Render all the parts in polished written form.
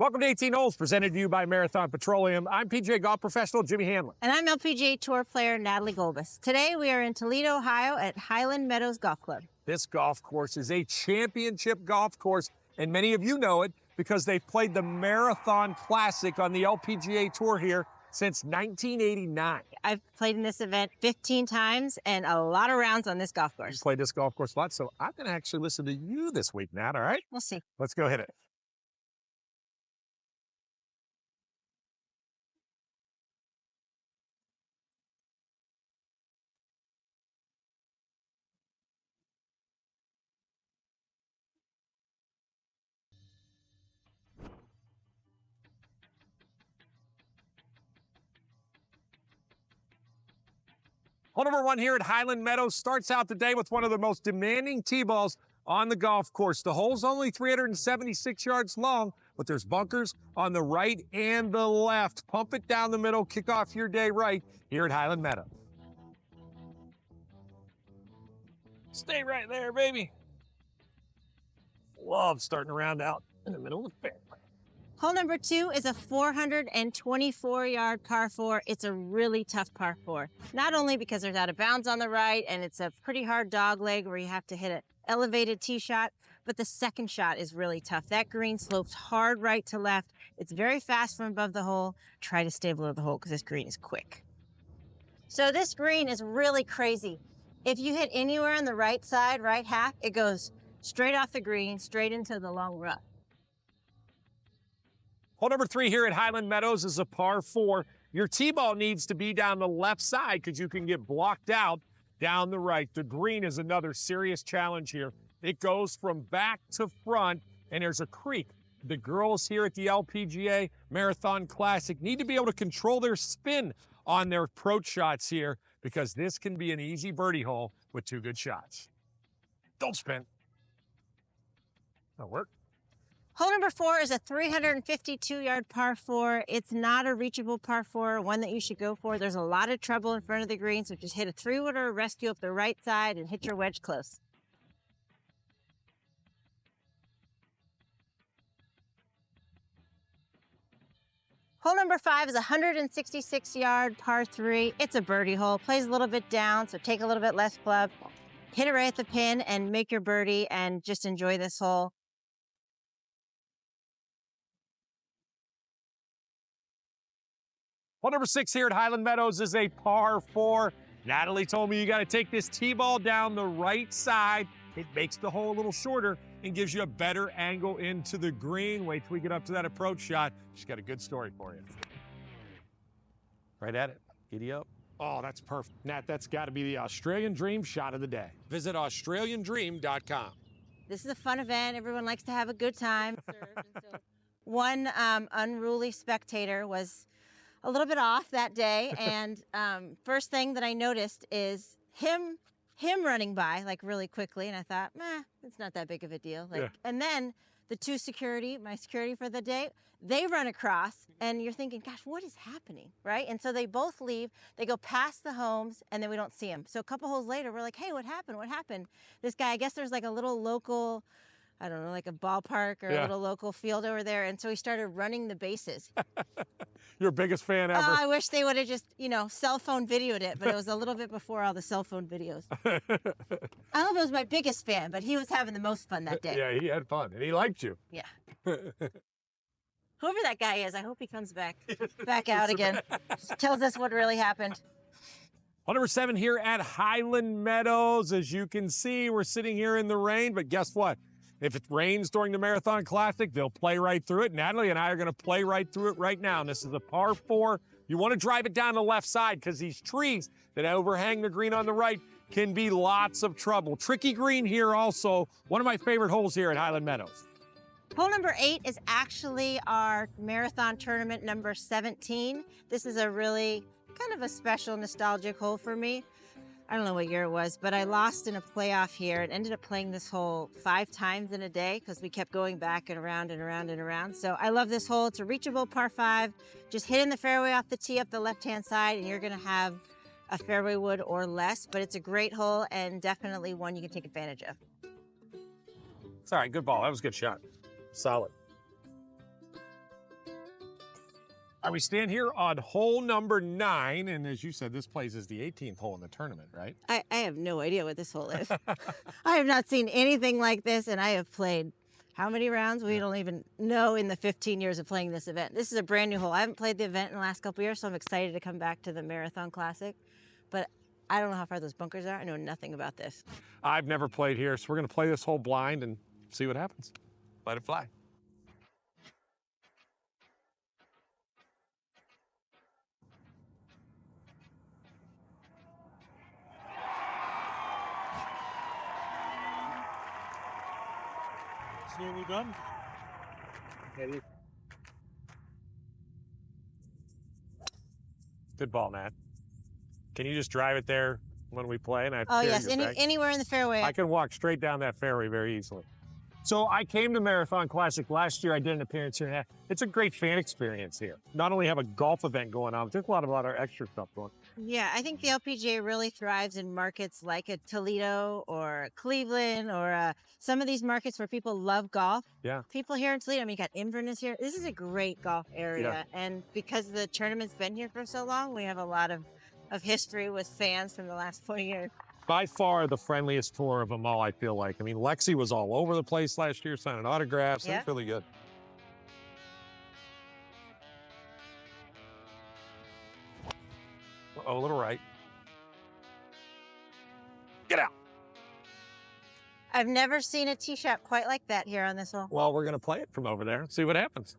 Welcome to 18 Holes, presented to you by Marathon Petroleum. I'm PGA golf professional Jimmy Hanlin. And I'm LPGA Tour player Natalie Gulbis. Today we are in Toledo, Ohio at Highland Meadows Golf Club. This golf course is a championship golf course, and many of you know it because they've played the Marathon Classic on the LPGA Tour here since 1989. I've played in this event 15 times and a lot of rounds on this golf course. You played this golf course a lot, so I'm going to actually listen to you this week, Nat, all right? We'll see. Let's go hit it. Hole number one here at Highland Meadows starts out the day with one of the most demanding tee balls on the golf course. The hole's only 376 yards long, but there's bunkers on the right and the left. Pump it down the middle, kick off your day right here at Highland Meadows. Stay right there, baby. Love starting to round out in the middle of the fairway. Hole number two is a 424-yard par four. It's a really tough par four. Not only because there's out of bounds on the right and it's a pretty hard dog leg where you have to hit an elevated tee shot, but the second shot is really tough. That green slopes hard right to left. It's very fast from above the hole. Try to stay below the hole because this green is quick. So this green is really crazy. If you hit anywhere on the right side, right half, it goes straight off the green, straight into the long rough. Hole number three here at Highland Meadows is a par four. Your tee ball needs to be down the left side because you can get blocked out down the right. The green is another serious challenge here. It goes from back to front, and there's a creek. The girls here at the LPGA Marathon Classic need to be able to control their spin on their approach shots here because this can be an easy birdie hole with two good shots. Don't spin. That'll work. Hole number four is a 352-yard par four. It's not a reachable par four, one that you should go for. There's a lot of trouble in front of the green, so just hit a three-wood or a rescue up the right side and hit your wedge close. Hole number five is a 166-yard par three. It's a birdie hole. Plays a little bit down, so take a little bit less club. Hit it right at the pin and make your birdie and just enjoy this hole. Hole number six here at Highland Meadows is a par four. Natalie told me you got to take this tee ball down the right side. It makes the hole a little shorter and gives you a better angle into the green. Wait till we get up to that approach shot. She's got a good story for you. Right at it. Giddy up. Oh, that's perfect. Nat, that's got to be the Australian Dream shot of the day. Visit AustralianDream.com. This is a fun event. Everyone likes to have a good time. One unruly spectator was a little bit off that day, and first thing that I noticed is him running by like really quickly, and I thought, it's not that big of a deal. Like, yeah. And then the two my security for the day, they run across, and you're thinking, gosh, what is happening, right? And so they both leave. They go past the homes, and then we don't see them. So a couple holes later, we're like, hey, what happened? What happened? This guy, I guess there's like a little local, I don't know, like a ballpark or a little local field over there. And so he started running the bases. Your biggest fan ever. I wish they would have just, cell phone videoed it, but it was a little bit before all the cell phone videos. I don't know if it was my biggest fan, but he was having the most fun that day. Yeah, he had fun, and he liked you. Yeah. Whoever that guy is, I hope he comes back out again. Tells us what really happened. Hole number seven here at Highland Meadows. As you can see, we're sitting here in the rain, but guess what? If it rains during the Marathon Classic, they'll play right through it. Natalie and I are going to play right through it right now. And this is a par four. You want to drive it down the left side because these trees that overhang the green on the right can be lots of trouble. Tricky green here also. One of my favorite holes here at Highland Meadows. Hole number 8 is actually our marathon tournament number 17. This is a really kind of a special nostalgic hole for me. I don't know what year it was, but I lost in a playoff here and ended up playing this hole 5 times in a day because we kept going back and around and around and around. So I love this hole. It's a reachable par 5. Just hitting the fairway off the tee up the left-hand side, and you're going to have a fairway wood or less, but it's a great hole and definitely one you can take advantage of. It's all right. Good ball. That was a good shot. Solid. All right, we stand here on hole number 9, and as you said, this place is the 18th hole in the tournament, right? I have no idea what this hole is. I have not seen anything like this, and I have played how many rounds? We don't even know in the 15 years of playing this event. This is a brand new hole. I haven't played the event in the last couple years, so I'm excited to come back to the Marathon Classic. But I don't know how far those bunkers are. I know nothing about this. I've never played here, so we're going to play this hole blind and see what happens. Let it fly. It's nearly done. Good ball, Nat. Can you just drive it there when we play? And I Oh, yes, anywhere in the fairway. I can walk straight down that fairway very easily. So I came to Marathon Classic last year. I did an appearance here. It's a great fan experience here. Not only have a golf event going on, but there's a lot of other extra stuff going on. Yeah, I think the LPGA really thrives in markets like a Toledo or Cleveland or some of these markets where people love golf. Yeah. People here in Toledo, I mean, you got Inverness here. This is a great golf area. Yeah. And because the tournament's been here for so long, we have a lot of history with fans from the last 20 years. By far the friendliest tour of them all, I feel like. I mean, Lexi was all over the place last year, signing autographs. Yeah. It's really good. Oh, a little right. Get out. I've never seen a tee shot quite like that here on this hole. Well, we're going to play it from over there and see what happens.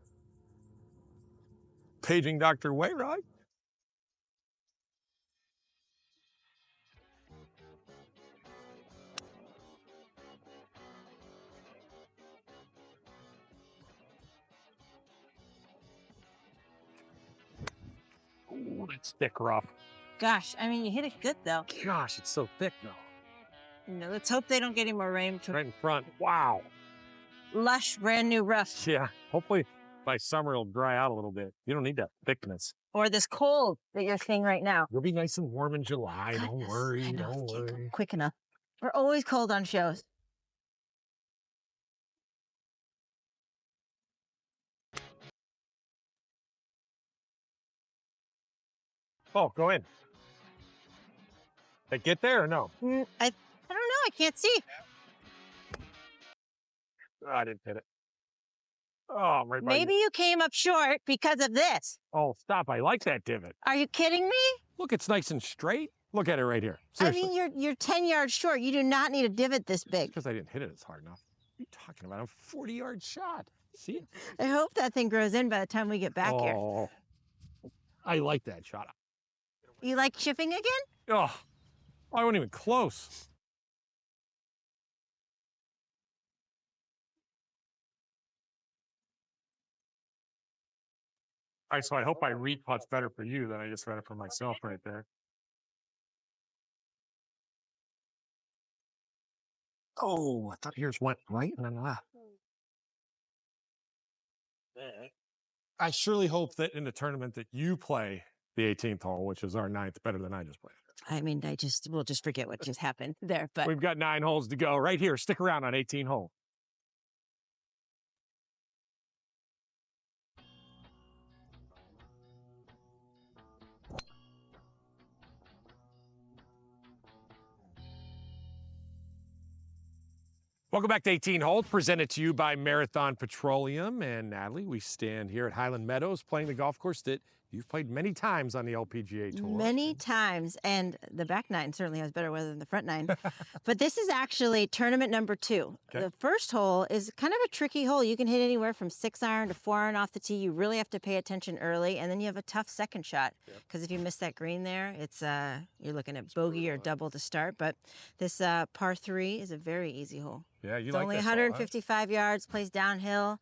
Paging Dr. Wayrod. Ooh, that's thick rough. Gosh, I mean, you hit it good, though. Gosh, it's so thick though. You know, let's hope they don't get any more rain. Right in front. Wow. Lush, brand new rough. Yeah. Hopefully by summer it'll dry out a little bit. You don't need that thickness. Or this cold that you're seeing right now. It'll be nice and warm in July. Don't Goodness, worry. I know, Don't it can't go worry. quick enough. We're always cold on shows. Oh, go in. They get there or no? I don't know. I can't see. Oh, I didn't hit it. Oh, I'm right by Maybe you. you came up short because of this. Oh, stop. I like that divot. Are you kidding me? Look, it's nice and straight. Look at it right here. Seriously. I mean, you're 10 yards short. You do not need a divot this big. Because I didn't hit it as hard enough. What are you talking about? A 40-yard shot. See it? I hope that thing grows in by the time we get back here. Oh, I like that shot. You like chipping again? Oh, I wasn't even close. All right, so I hope I read putts better for you than I just read it for myself right there. Oh, I thought yours went right and then left. I surely hope that in the tournament that you play the 18th hole, which is our 9th, better than I just played. I mean, we'll just forget what just happened there. But We've got 9 holes to go right here. Stick around on 18 hole. Welcome back to 18 Holes, presented to you by Marathon Petroleum. And Natalie, we stand here at Highland Meadows playing the golf course that you've played many times on the LPGA Tour. many times, and the back 9 certainly has better weather than the front 9. But this is actually tournament number 2. Okay. The first hole is kind of a tricky hole. You can hit anywhere from 6-iron to 4-iron off the tee. You really have to pay attention early, and then you have a tough second shot because if you miss that green there, it's you're looking at bogey or double to start. But this par 3 is a very easy hole. Yeah, you It's like only this hole, huh? 155 yards, plays downhill.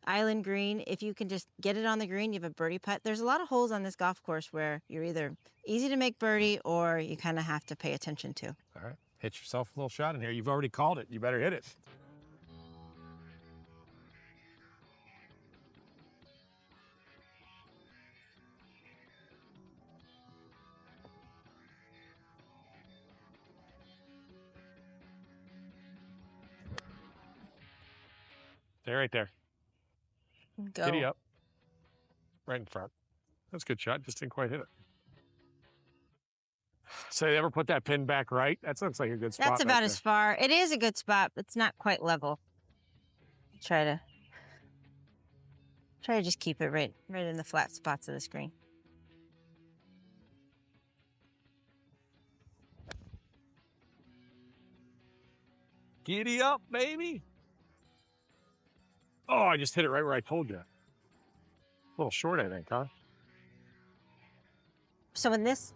Island green. If you can just get it on the green, you have a birdie putt. There's a lot of holes on this golf course where you're either easy to make birdie or you kind of have to pay attention to. All right, hit yourself a little shot in here. You've already called it. You better hit it. Stay right there. Go. Giddy up. Right in front. That's a good shot. Just didn't quite hit it. So you ever put that pin back right? That looks like a good spot. That's about as far. It is a good spot, but it's not quite level. Try to just keep it right in the flat spots of the screen. Giddy up, baby. Oh, I just hit it right where I told you. A little short, I think, huh? So when this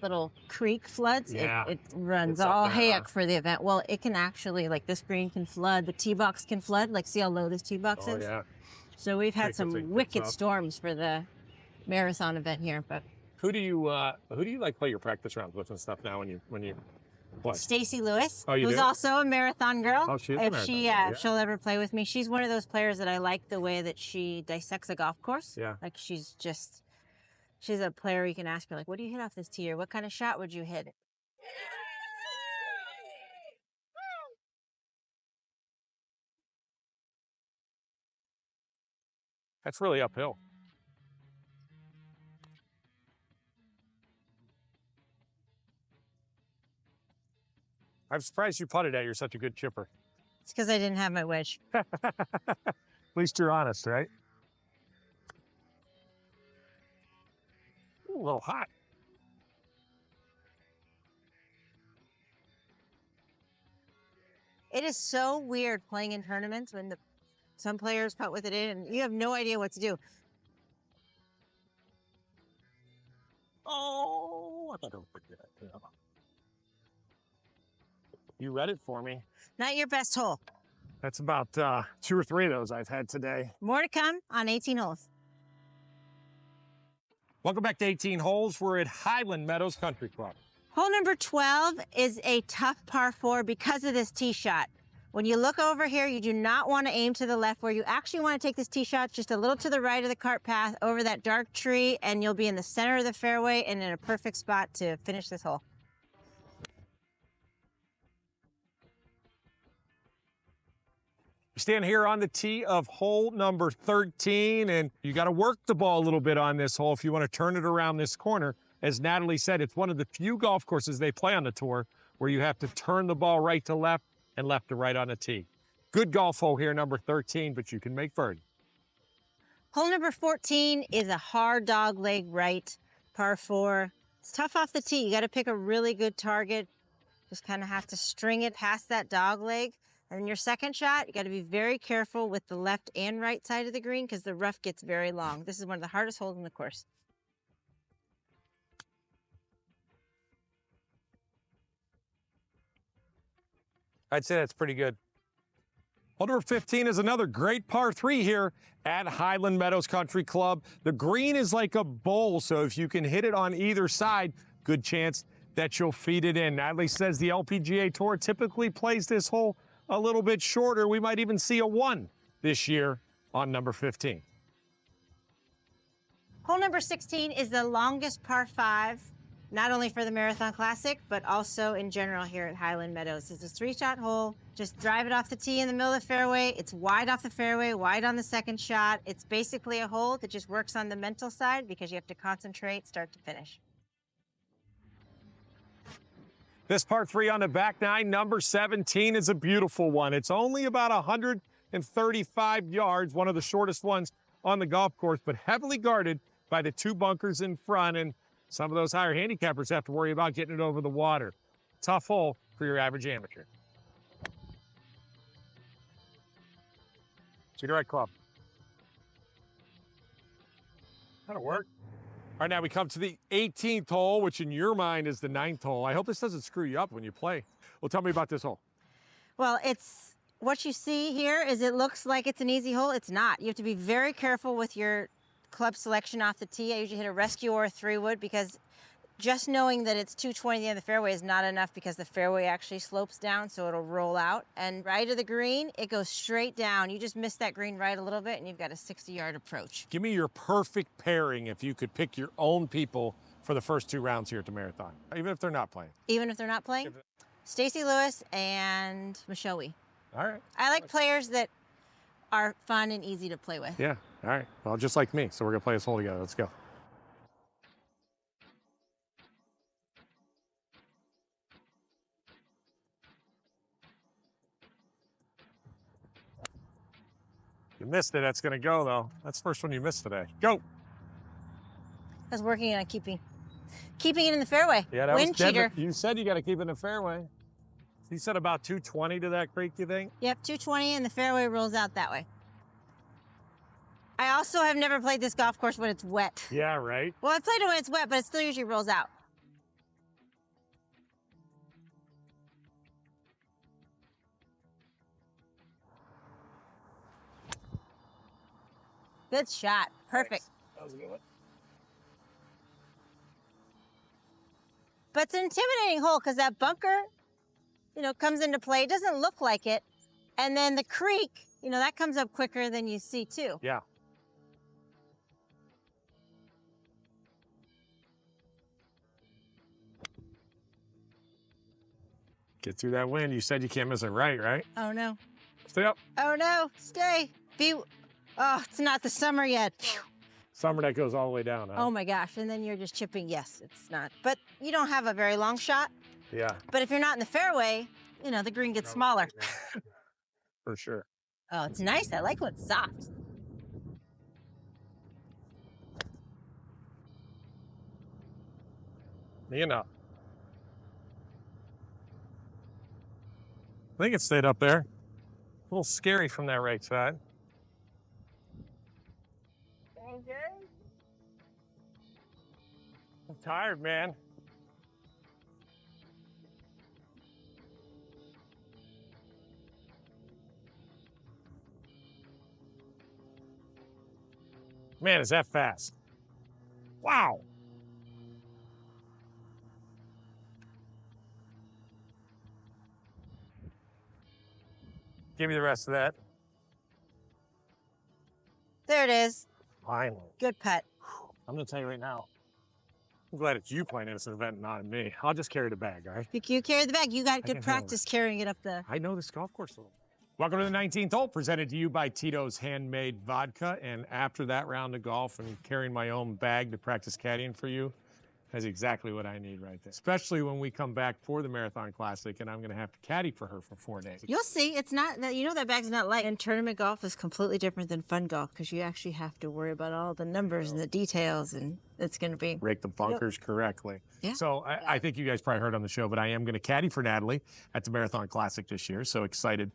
little creek floods, Yeah. it runs It's up all there, heck for the event. Well, it can actually, like this green can flood, the tee box can flood. Like, see how low this tee box Oh, is? yeah. So we've had Takes a some big wicked up. storms for the marathon event here. But Who do you like play your practice rounds with and stuff now when you play? Stacy Lewis, Oh, you who's do? also a marathon girl. Oh, she is a if marathon she girl, yeah. if she'll ever play with me, she's one of those players that I like the way that she dissects a golf course. Yeah. Like she's a player you can ask her, like, what do you hit off this tee, or what kind of shot would you hit? That's really uphill. I'm surprised you putted that. You're such a good chipper. It's because I didn't have my wedge. At least you're honest, right? Ooh, a little hot. It is so weird playing in tournaments when some players putt with it in and you have no idea what to do. Oh, I thought it was pretty good. You read it for me. Not your best hole. That's about 2 or 3 of those I've had today. More to come on 18 holes. Welcome back to 18 Holes. We're at Highland Meadows Country Club. Hole number 12 is a tough par 4 because of this tee shot. When you look over here, you do not want to aim to the left. Where you actually want to take this tee shot just a little to the right of the cart path over that dark tree, and you'll be in the center of the fairway and in a perfect spot to finish this hole. We stand here on the tee of hole number 13, and you got to work the ball a little bit on this hole if you want to turn it around this corner. As Natalie said, it's one of the few golf courses they play on the tour where you have to turn the ball right to left and left to right on the tee. Good golf hole here, number 13, but you can make birdie. Hole number 14 is a hard dog leg right, par 4. It's tough off the tee. You got to pick a really good target. Just kind of have to string it past that dog leg. And then your second shot, you got to be very careful with the left and right side of the green because the rough gets very long. This is one of the hardest holes in the course. I'd say that's pretty good. Hole number 15 is another great par 3 here at Highland Meadows Country Club. The green is like a bowl, so if you can hit it on either side, good chance that you'll feed it in. Natalie says the LPGA Tour typically plays this hole a little bit shorter. We might even see a 1 this year on number 15. Hole number 16 is the longest par 5, not only for the Marathon Classic, but also in general here at Highland Meadows. It's a 3-shot hole. Just drive it off the tee in the middle of the fairway. It's wide off the fairway, wide on the second shot. It's basically a hole that just works on the mental side because you have to concentrate start to finish. This par 3 on the back 9, number 17, is a beautiful one. It's only about 135 yards, one of the shortest ones on the golf course, but heavily guarded by the 2 bunkers in front, and some of those higher handicappers have to worry about getting it over the water. Tough hole for your average amateur. See the right club. That'll work. All right, now we come to the 18th hole, which in your mind is the 9th hole. I hope this doesn't screw you up when you play. Well, tell me about this hole. Well, it's what you see here is it looks like it's an easy hole. It's not. You have to be very careful with your club selection off the tee. I usually hit a rescue or a 3-wood because just knowing that it's 220 at the end of the fairway is not enough because the fairway actually slopes down, so it'll roll out. And right of the green, it goes straight down. You just miss that green right a little bit, and you've got a 60-yard approach. Give me your perfect pairing if you could pick your own people for the first 2 rounds here at the Marathon, even if they're not playing. Even if they're not playing? Stacy Lewis and Michelle Wee. All right. I like players that are fun and easy to play with. Yeah, all right. Well, just like me, so we're going to play this hole together. Let's go. You missed it. That's going to go, though. That's the first one you missed today. Go. I was working on keeping it in the fairway. Yeah, that Wind was dead. cheater. You said you got to keep it in the fairway. You said about 220 to that creek, you think? Yep, 220, and the fairway rolls out that way. I also have never played this golf course when it's wet. Yeah, right. Well, I played it when it's wet, but it still usually rolls out. Good shot. Perfect. Thanks. That was a good one. But it's an intimidating hole because that bunker, comes into play. It doesn't look like it. And then the creek, that comes up quicker than you see too. Yeah. Get through that wind. You said you can't miss it right? Oh no. Stay up. Oh no, stay. Oh, it's not the summer yet. Phew. Summer that goes all the way down, huh? Oh my gosh, and then you're just chipping. Yes, it's not. But you don't have a very long shot. Yeah. But if you're not in the fairway, the green gets smaller. For sure. Oh, it's nice. I like when it's soft. I think it stayed up there. A little scary from that right side. Okay. I'm tired, man. Man, is that fast? Wow. Give me the rest of that. There it is. Finally. Good putt. I'm gonna tell you right now, I'm glad it's you playing in this event, not me. I'll just carry the bag, all right? You carry the bag. You got can good practice carrying it up the... I know this golf course a little. Welcome to the 19th hole, presented to you by Tito's Handmade Vodka. And after that round of golf and carrying my own bag to practice caddying for you, that's exactly what I need right there. Especially when we come back for the Marathon Classic and I'm going to have to caddy for her for 4 days. You'll see. It's not that that bag's not light. And tournament golf is completely different than fun golf because you actually have to worry about all the numbers and the details, and it's going to be rake the bunkers correctly. Yeah. So I think you guys probably heard on the show, but I am going to caddy for Natalie at the Marathon Classic this year. So excited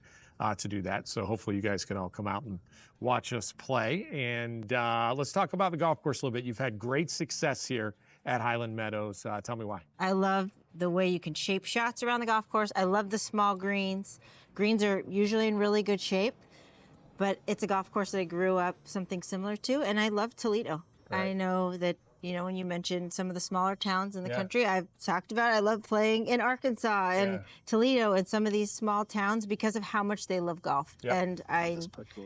to do that. So hopefully you guys can all come out and watch us play. And let's talk about the golf course a little bit. You've had great success here at Highland Meadows. Tell me why. I love the way you can shape shots around the golf course. I love the small greens. Greens are usually in really good shape, but it's a golf course that I grew up something similar to, and I love Toledo. Right. I know that, when you mentioned some of the smaller towns in the country, I've talked about it. I love playing in Arkansas and Toledo and some of these small towns because of how much they love golf. And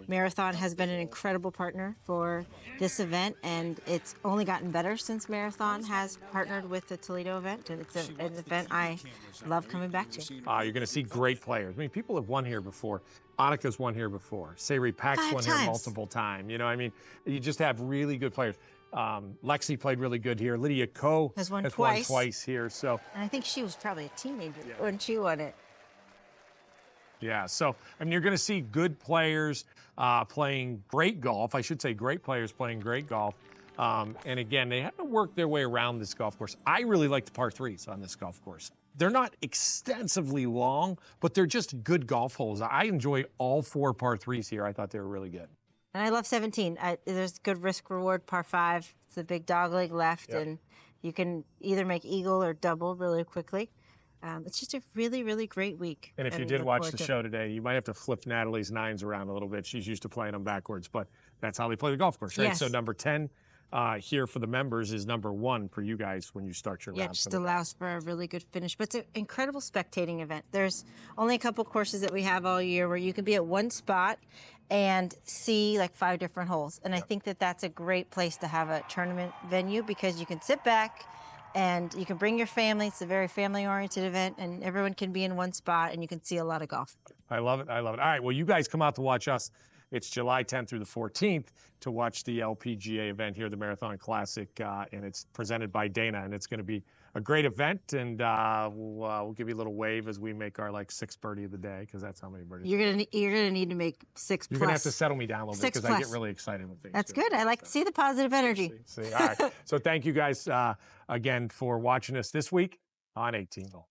Marathon has been an incredible partner for this event, and it's only gotten better since Marathon has partnered with the Toledo event, and it's an event I love coming back to. You're going to see great players. I mean, people have won here before. Annika's won here before. Sayri Pack's won here multiple times. You just have really good players. Lexi played really good here. Lydia Ko has won twice here. So, and I think she was probably a teenager when she won it. Yeah, so you're going to see good players playing great golf. I should say great players playing great golf. And again, they have to work their way around this golf course. I really like the par threes on this golf course. They're not extensively long, but they're just good golf holes. I enjoy all 4 par threes here. I thought they were really good. And I love 17. There's good risk reward, par 5. It's a big dog leg left, and you can either make eagle or double really quickly. It's just a really, really great week. And if you did watch the show today, you might have to flip Natalie's 9s around a little bit. She's used to playing them backwards, but that's how they play the golf course, right? Yes. So number 10 here for the members is number 1 for you guys when you start your round. Yeah, it just allows for a really good finish. But it's an incredible spectating event. There's only a couple courses that we have all year where you can be at one spot and see like 5 different holes. And I think that that's a great place to have a tournament venue because you can sit back and you can bring your family. It's a very family-oriented event, and everyone can be in one spot, and you can see a lot of golf. I love it. I love it. All right, well, you guys come out to watch us. It's July 10th through the 14th to watch the LPGA event here, the Marathon Classic, and it's presented by Dana, and it's going to be a great event, and we'll give you a little wave as we make our like 6th birdie of the day, because that's how many birdies. You're gonna need to make 6 plus. You're gonna have to settle me down a little bit, 6 because I get plus. really excited when things. That's go good. I like to see the positive energy. See. All right. So thank you guys again for watching us this week on 18 Hole.